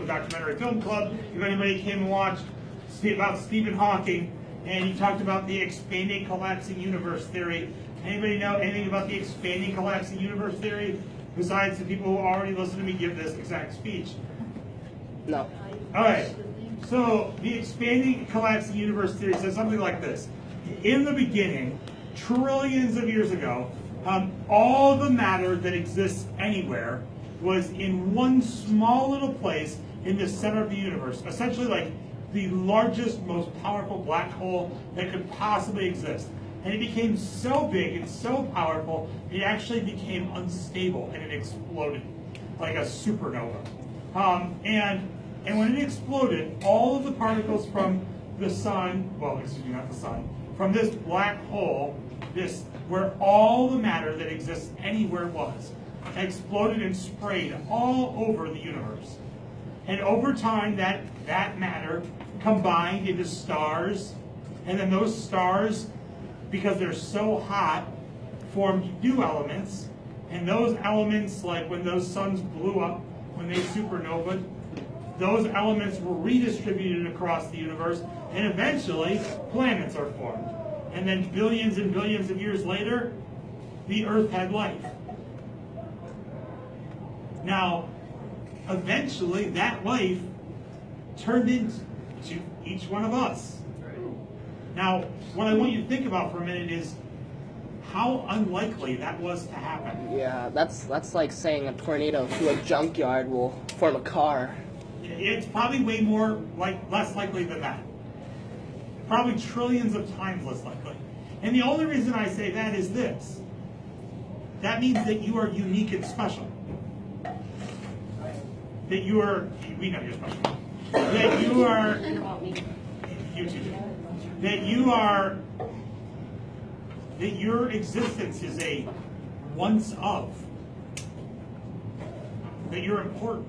documentary film club. If anybody came and watched about Stephen Hawking, and he talked about the expanding collapsing universe theory. Anybody know anything about the expanding collapsing universe theory besides the people who already listened to me give this exact speech? No. All right. So the expanding collapsing universe theory says something like this. In the beginning, trillions of years ago, all the matter that exists anywhere was in one small little place in the center of the universe, essentially like the largest, most powerful black hole that could possibly exist. And it became so big and so powerful, it actually became unstable and it exploded like a supernova. And when it exploded, all of the particles from the sun, well, excuse me, not the sun, from this black hole, this where all the matter that exists anywhere was, exploded and sprayed all over the universe. And over time, that matter combined into stars, and then those stars, because they're so hot, formed new elements, and those elements, like when those suns blew up, when they supernovaed, those elements were redistributed across the universe, and eventually planets are formed. And then billions and billions of years later, the Earth had life. Now, eventually that life turned into each one of us. Now, what I want you to think about for a minute is how unlikely that was to happen. Yeah, that's like saying a tornado through a junkyard will form a car. It's probably way more less likely than that. Probably trillions of times less likely. And the only reason I say that is this. That means that you are unique and special. That you are, we know you're special. That you are, you too do. That you are, that your existence is a once of. That you're important.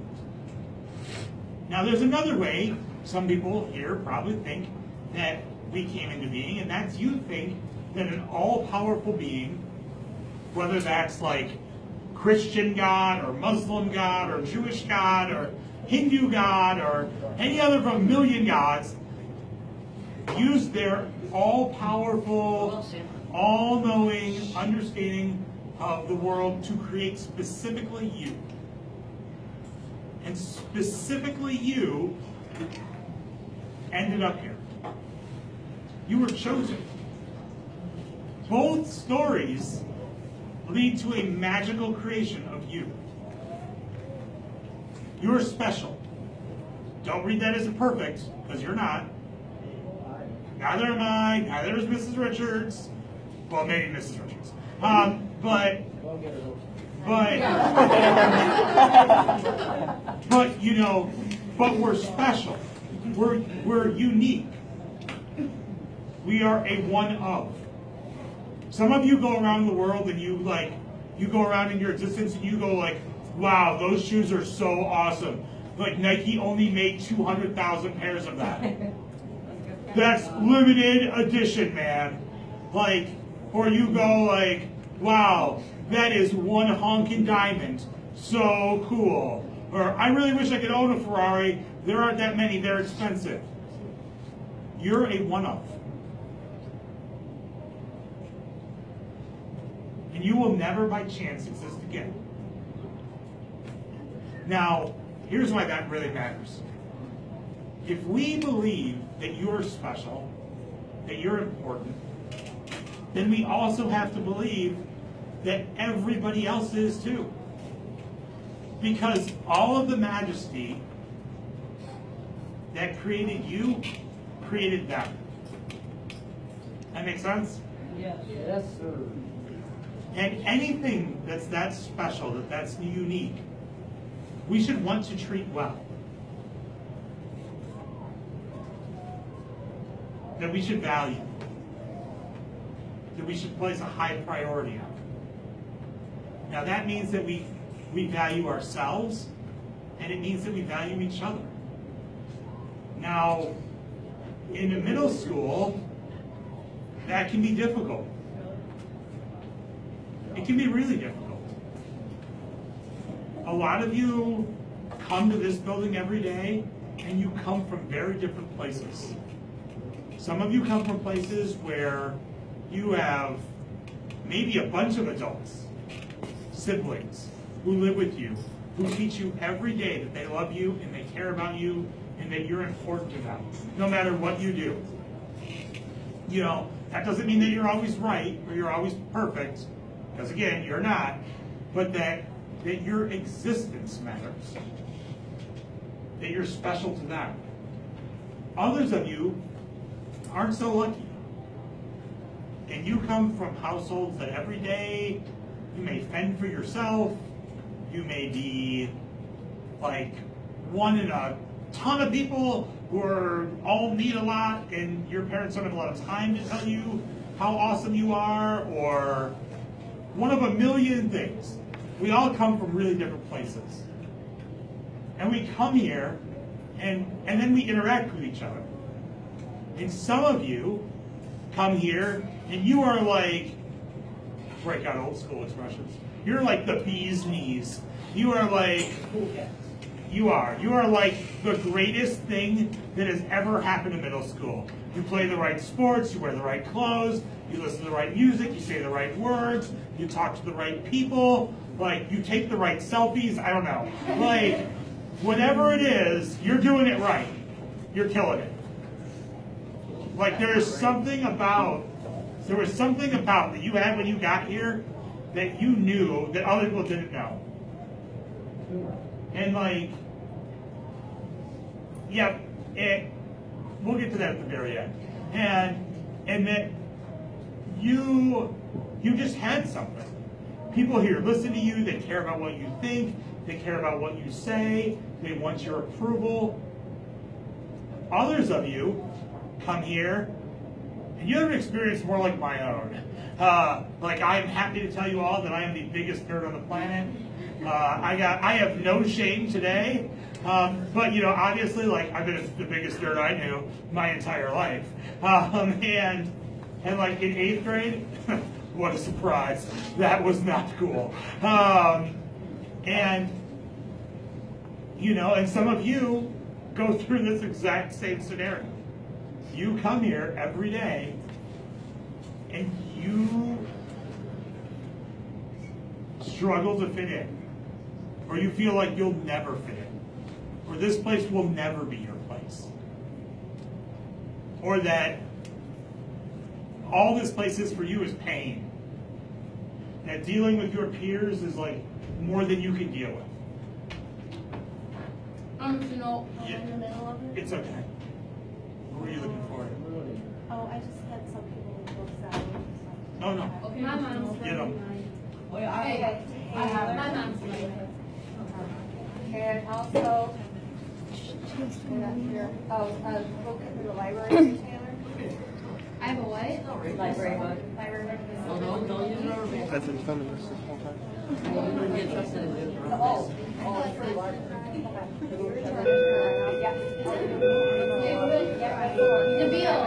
Now there's another way, some people here probably think that we came into being, and that's you think that an all-powerful being, whether that's like Christian God or Muslim God or Jewish God or Hindu God or any other from a million gods, used their all-powerful, all-knowing understanding of the world to create specifically you. And specifically you ended up here. You were chosen. Both stories lead to a magical creation of you. You're special. Don't read that as a perfect, because you're not. Neither am I, neither is Mrs. Richards. Well, maybe Mrs. Richards. But you know, but we're special. We're unique. We are a one of. Some of you go around the world and you go around in your existence and you go like, wow, those shoes are so awesome. Like Nike only made 200,000 pairs of that. That's limited edition, man. Like, or you go like, wow, that is one honkin' diamond. So cool. Or I really wish I could own a Ferrari. There aren't that many, they're expensive. You're a one of. And you will never by chance exist again. Now, here's why that really matters. If we believe that you're special, that you're important, then we also have to believe that everybody else is too. Because all of the majesty that created you, created them. That make sense? Yes. Yes, sir. And anything that's that special, that's unique, we should want to treat well. That we should value. That we should place a high priority on. Now that means that we value ourselves, and it means that we value each other. Now, in the middle school, that can be difficult. It can be really difficult. A lot of you come to this building every day, and you come from very different places. Some of you come from places where you have maybe a bunch of adults, siblings, who live with you, who teach you every day that they love you and they care about you and that you're important to them, no matter what you do. You know, that doesn't mean that you're always right or you're always perfect, because again, you're not, but that your existence matters, that you're special to them. Others of you aren't so lucky. And you come from households that every day you may fend for yourself, you may be like one in a ton of people who are all need a lot, and your parents don't have a lot of time to tell you how awesome you are, or one of a million things. We all come from really different places. And we come here, and then we interact with each other. And some of you come here, and you are like, break out old school expressions, you're like the bee's knees. You are like, you are like the greatest thing that has ever happened in middle school. You play the right sports, you wear the right clothes, you listen to the right music, you say the right words, you talk to the right people, like you take the right selfies, I don't know. Like, whatever it is, you're doing it right. You're killing it. Like there was something about that you had when you got here that you knew that other people didn't know. And like, yeah, we'll get to that at the very end. And that you just had something. People here listen to you, they care about what you think, they care about what you say, they want your approval. Others of you come here and you have an experience more like my own. Like I'm happy to tell you all that I am the biggest nerd on the planet. I have no shame today, but you know, obviously, like I've been the biggest nerd I knew my entire life, and like in 8th grade, what a surprise! That was not cool, and you know, and some of you go through this exact same scenario. You come here every day, and you struggle to fit in. Or you feel like you'll never fit in. Or this place will never be your place. Or that all this place is for you is pain. That dealing with your peers is like more than you can deal with. You know, I'm in the middle of it. It's okay. What were you looking for? Oh, I just had some people who booked out. Oh, no. Okay, my mom's Get them. I have my mom's and also, book it for the library, Taylor. I have a what? Library book. Library book. Don't use rubber bands. I've been filming this whole time. The bill.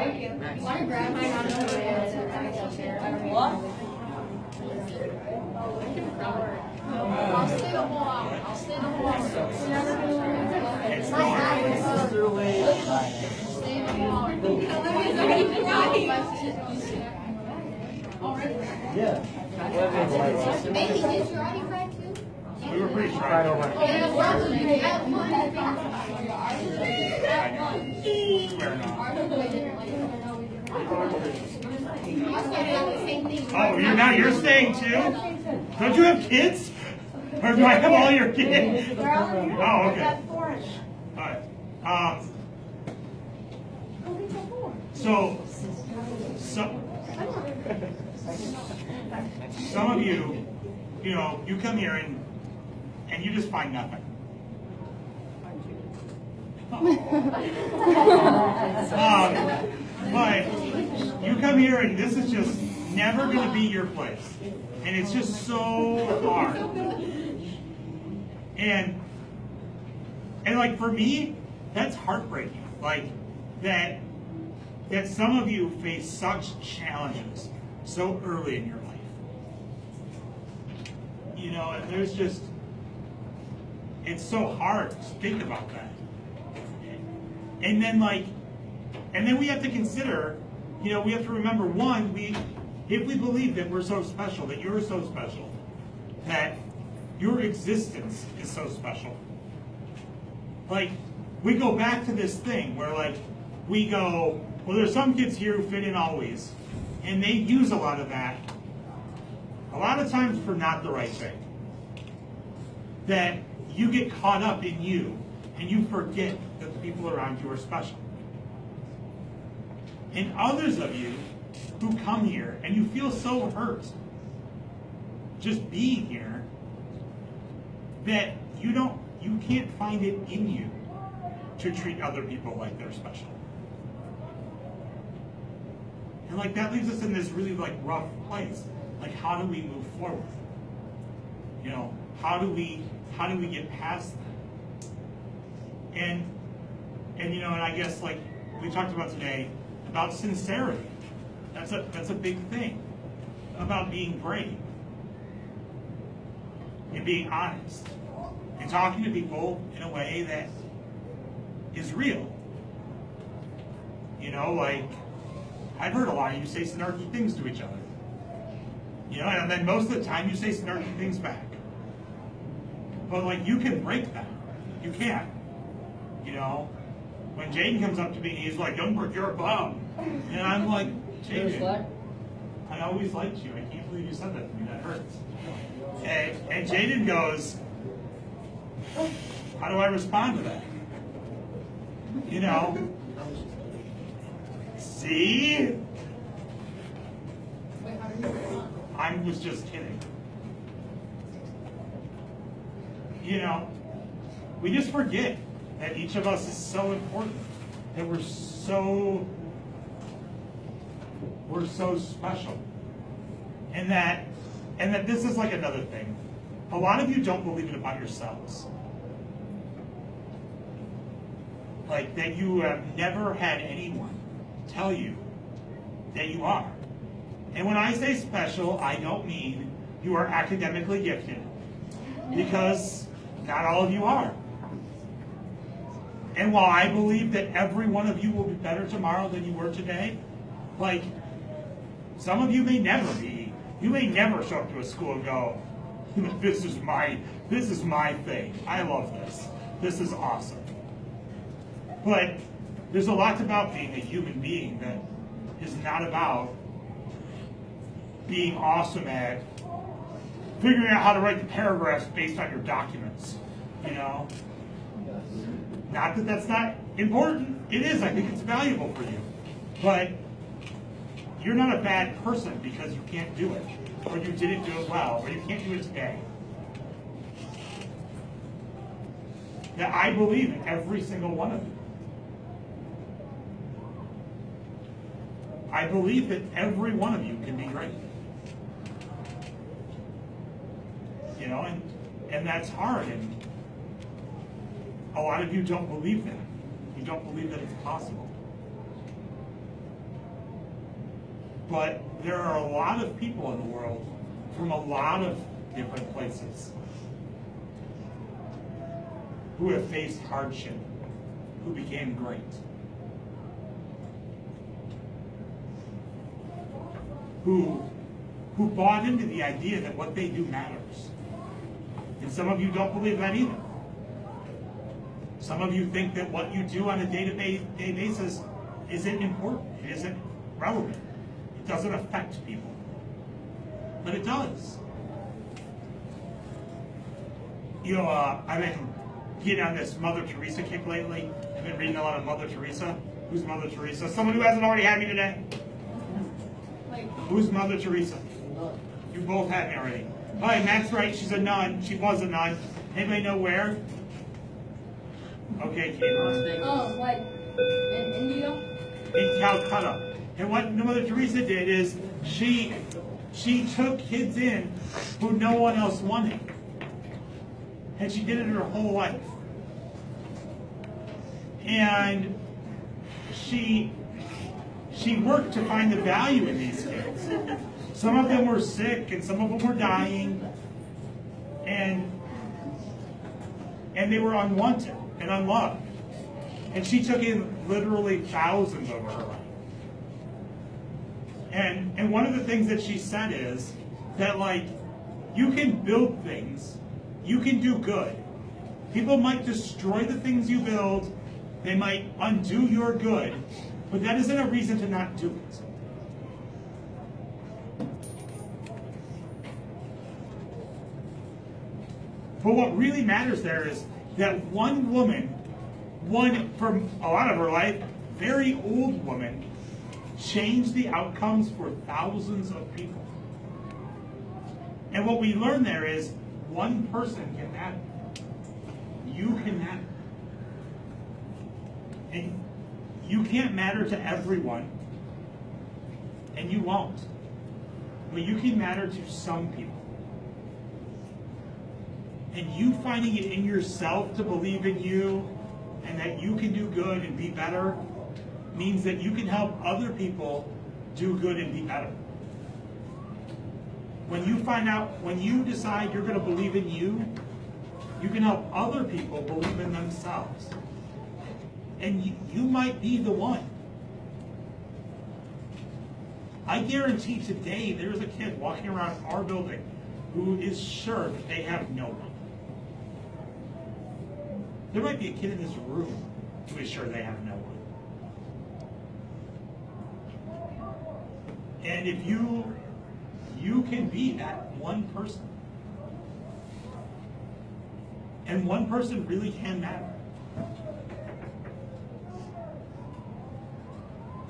Want to grab my mom over there? What? I'll stay the whole hour. I'll stay the whole hour. Stay the whole hour. Olivia's already crying. Already? Yeah. Baby, did you already cry too? We were pretty shy over it. Yeah, well, you have Oh, you're staying too? Don't you have kids? Or do I have all your kids? Oh, okay. Alright. So some of you, you know, you come here and you just find nothing. But you come here and this is just never going to be your place. And it's just so hard. And like for me, that's heartbreaking. Like that some of you face such challenges so early in your life. You know, and there's just it's so hard to think about that. And then we have to consider, we have to remember, one, if we believe that we're so special, that you're so special, that your existence is so special. We go back to this thing where we go, well, there's some kids here who fit in always, and they use a lot of that, a lot of times for not the right thing. That you get caught up in you, and you forget that the people around you are special. And others of you who come here, and you feel so hurt just being here, that you can't find it in you to treat other people like they're special. And that leaves us in this really rough place. How do we move forward? How do we get past that? And I guess we talked about today about sincerity. That's a big thing. About being brave and being honest and talking to people in a way that is real. I've heard a lot of you say snarky things to each other. And then most of the time you say snarky things back. But you can break that. You can. When Jaden comes up to me and he's like, "Youngberg, you're a bum." And I'm like, "Jaden, I always liked you. I can't believe you said that to me. That hurts." And Jaden goes, "How do I respond to that?" See? I was just kidding. We just forget that each of us is so important, that we're so special. And that this is another thing. A lot of you don't believe it about yourselves. That you have never had anyone tell you that you are. And when I say special, I don't mean you are academically gifted, because not all of you are. And while I believe that every one of you will be better tomorrow than you were today, some of you may never be. You may never show up to a school and go, this is my thing. I love this. This is awesome. But there's a lot about being a human being that is not about being awesome at figuring out how to write the paragraphs based on your documents. Not that that's not important. It is. I think it's valuable for you. But you're not a bad person because you can't do it, or you didn't do it well, or you can't do it today. That I believe in every single one of you. I believe that every one of you can be great. And that's hard. And a lot of you don't believe that. You don't believe that it's possible. But there are a lot of people in the world from a lot of different places who have faced hardship, who became great. Who bought into the idea that what they do matters. And some of you don't believe that either. Some of you think that what you do on a day-to-day basis isn't important. It isn't relevant. It doesn't affect people. But it does. I've been getting on this Mother Teresa kick lately. I've been reading a lot of Mother Teresa. Who's Mother Teresa? Someone who hasn't already had me today? Who's Mother Teresa? You both had me already. All right, Matt's right. She's a nun. She was a nun. Anybody know where? Okay, Kate. Oh, in India? In Calcutta. And what Mother Teresa did is she took kids in who no one else wanted. And she did it her whole life. And she worked to find the value in these kids. Some of them were sick and some of them were dying. And and they were unwanted and unloved. And she took in literally thousands over her life. And one of the things that she said is that, like, you can build things, you can do good. People might destroy the things you build, they might undo your good, but that isn't a reason to not do it. But what really matters there is that one woman, for a lot of her life, very old woman, changed the outcomes for thousands of people. And what we learn there is one person can matter. You can matter. And you can't matter to everyone, and you won't. But you can matter to some people. And you finding it in yourself to believe in you and that you can do good and be better means that you can help other people do good and be better. When you decide you're going to believe in you, you can help other people believe in themselves. And you might be the one. I guarantee today there's a kid walking around our building who is sure that they have no one. There might be a kid in this room who is sure they have no one. And if you can be that one person. And one person really can matter.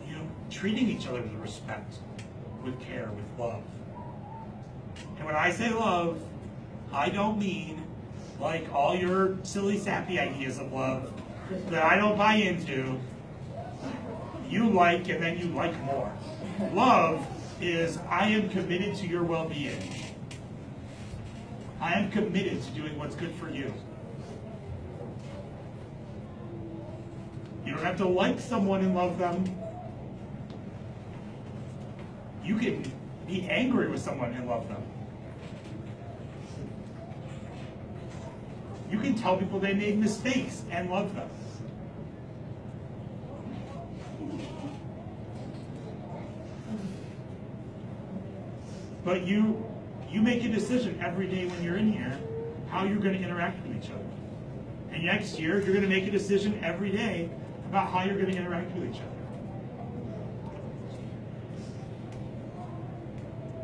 You know, treating each other with respect, with care, with love. And when I say love, I don't mean like all your silly, sappy ideas of love that I don't buy into, you like and then you like more. Love is, I am committed to your well-being. I am committed to doing what's good for you. You don't have to like someone and love them. You can be angry with someone and love them. You can tell people they made mistakes and love them. But you make a decision every day when you're in here how you're going to interact with each other. And next year, you're going to make a decision every day about how you're going to interact with each other.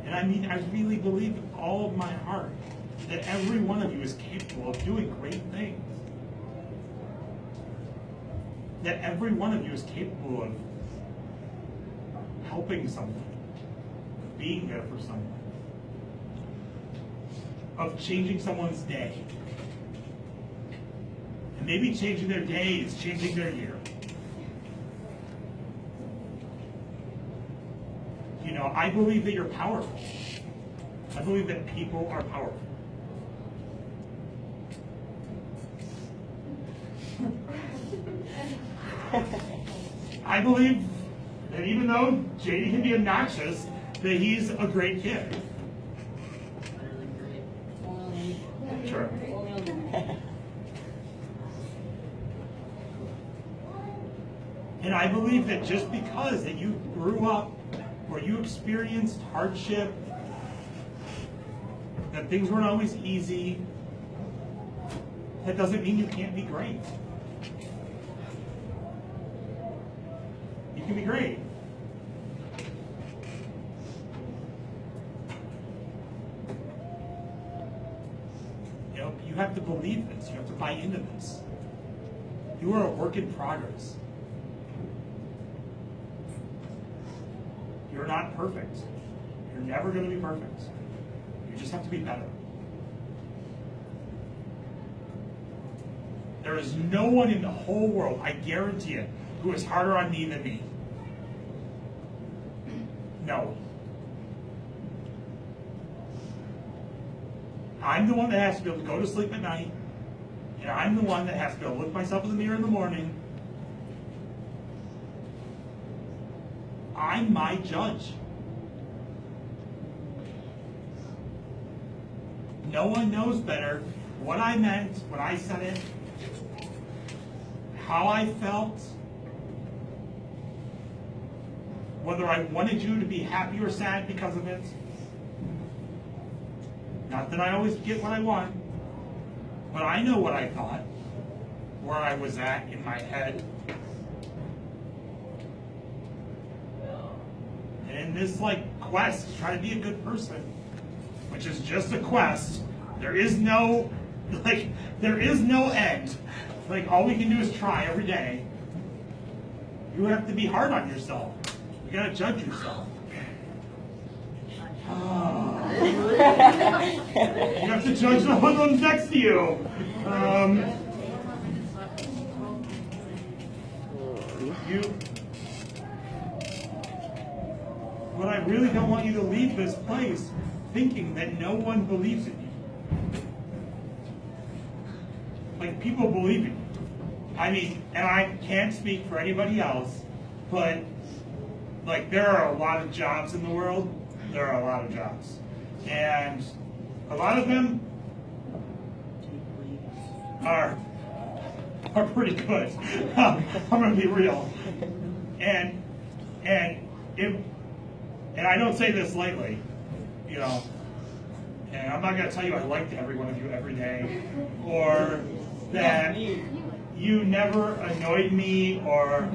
And I mean, I really believe with all of my heart that every one of you is capable of doing great things. That every one of you is capable of helping someone, of being there for someone, of changing someone's day. And maybe changing their day is changing their year. You know, I believe that you're powerful. I believe that people are powerful. I believe that even though JD can be obnoxious, that he's a great kid. Sure. And I believe that just because that you grew up or you experienced hardship, that things weren't always easy, that doesn't mean you can't be great. You can be great. You know, you have to believe this. You have to buy into this. You are a work in progress. You're not perfect. You're never going to be perfect. You just have to be better. There is no one in the whole world, I guarantee it, who is harder on me than me. No. I'm the one that has to be able to go to sleep at night, and I'm the one that has to be able to look myself in the mirror in the morning. I'm my judge. No one knows better what I meant when I said it how I felt, whether I wanted you to be happy or sad because of it. Not that I always get what I want, but I know what I thought, where I was at in my head. And this quest to try to be a good person, which is just a quest. There is no end. All we can do is try every day. You have to be hard on yourself. You gotta judge yourself. You have to judge the one next to you. But I really don't want you to leave this place thinking that no one believes in you. People believe in you. I mean, and I can't speak for anybody else, but there are a lot of jobs in the world. There are a lot of jobs. And a lot of them are pretty good. I'm gonna be real. And I don't say this lightly, and I'm not gonna tell you I liked every one of you every day, or that you never annoyed me, or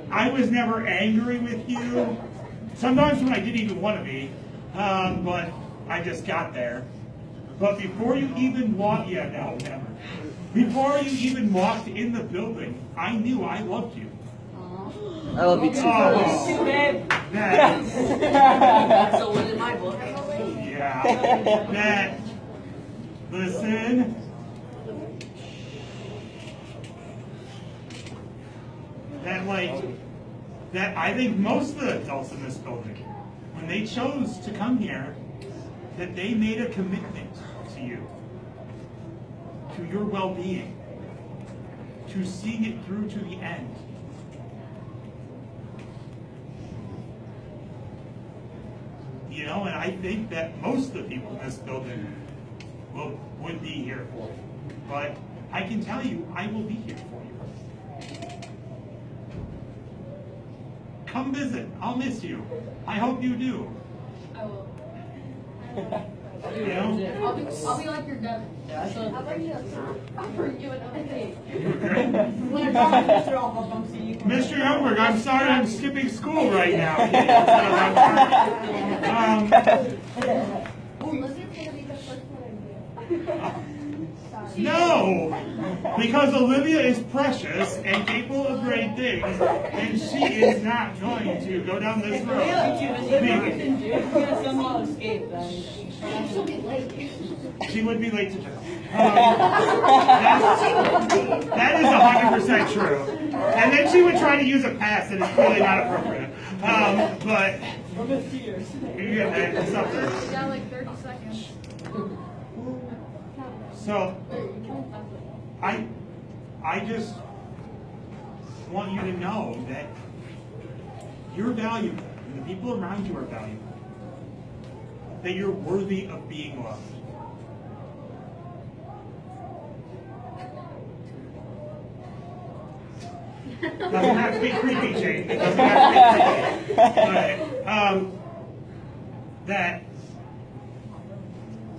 I was never angry with you. Sometimes when I didn't even want to be, but I just got there. But before you even walked, never. Before you even walked in the building, I knew I loved you. I love you too. That's the one in my book. Yeah. Listen. That I think most of the adults in this building, when they chose to come here, that they made a commitment to you, to your well-being, to seeing it through to the end. And I think that most of the people in this building would be here for you. But I can tell you, I will be here for you. Come visit. I'll miss you. I hope you do. I will. You know? I'll be like your dad. How about you? I'll bring you another thing. When I'm talking to Mr. Alpha, I'm seeing you. Mr. Youngberg, I'm sorry I'm skipping school right now. Oh, Lizard's gonna be the first one. No, because Olivia is precious and capable of great things, and she is not going to go down this road. You're gonna somehow escape then. She'll be late. She would be late to jail. That is 100% true. And then she would try to use a pass that is clearly not appropriate. But yeah, something. You got like 30 seconds. So I just want you to know that you're valuable, and the people around you are valuable. That you're worthy of being loved. Doesn't have to be creepy, Jane. It doesn't have to be creepy. But that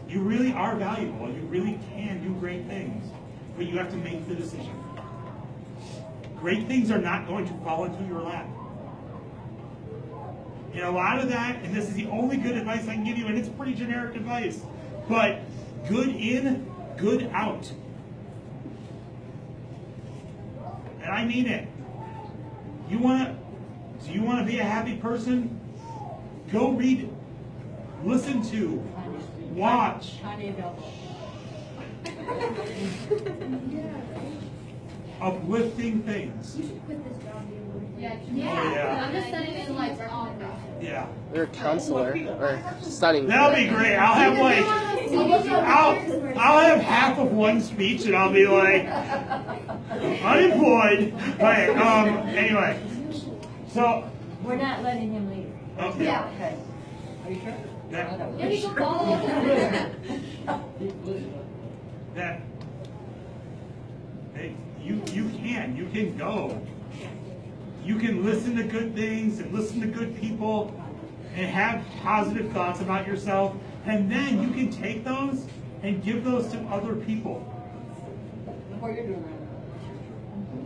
you really are valuable, and you really can do great things, but you have to make the decision. Great things are not going to fall into your lap. And a lot of that, and this is the only good advice I can give you, and it's pretty generic advice, but good in, good out. And I mean it. Do you want to be a happy person? Go read, listen to, watch. Uplifting things. You should quit this job, dude. Yeah. Oh, yeah. I'm just sending in like all. Yeah. You're a counselor or studying. That'll be great. I'll have I'll have half of one speech and I'll be like unemployed. Right. Anyway. So We're not letting him leave. okay. Yeah. Okay. Are you sure? That Yeah, you can follow up. hey. You can go. You can listen to good things and listen to good people and have positive thoughts about yourself, and then you can take those and give those to other people. What you're doing right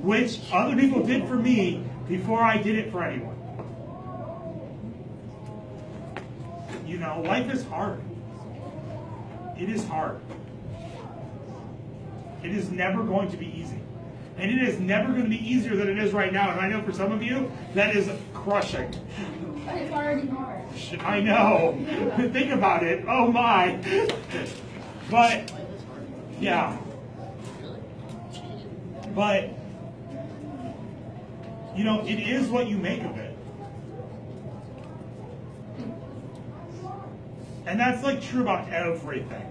Which other people did for me before I did it for anyone. You know, life is hard. It is hard. It is never going to be easy. And it is never going to be easier than it is right now. And I know for some of you, that is crushing. But it's already hard. I know. Think about it. Oh my. But, yeah. But, you know, it is what you make of it. And that's like true about everything.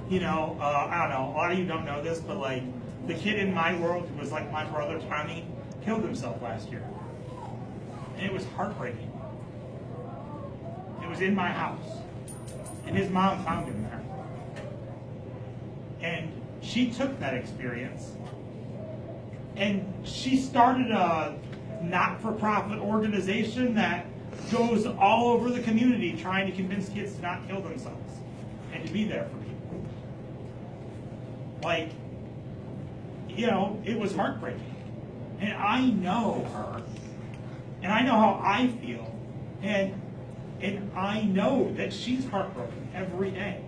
You know, I don't know, a lot of you don't know this, but like the kid in my world who was like my brother Tommy killed himself last year. And it was heartbreaking. It was in my house. And his mom found him there. And she took that experience and she started a not-for-profit organization that goes all over the community trying to convince kids to not kill themselves and to be there for people. Like, you know, it was heartbreaking. And I know her. And I know how I feel. And I know that she's heartbroken every day.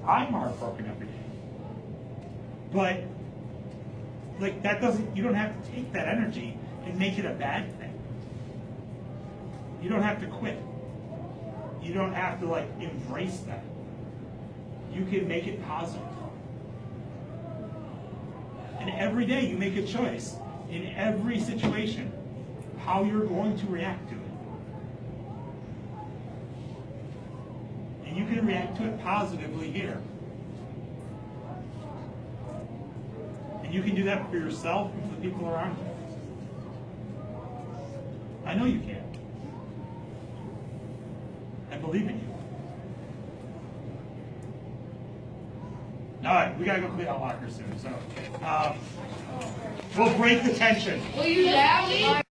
I'm heartbroken every day. But, like, that doesn't, you don't have to take that energy and make it a bad thing. You don't have to quit. You don't have to, like, embrace that. You can make it positive. And every day you make a choice in every situation how you're going to react to it. And you can react to it positively here. And you can do that for yourself and for the people around you. I know you can. I believe in you. All right, we gotta go clean out lockers soon, so we'll break the tension. Will you dab me?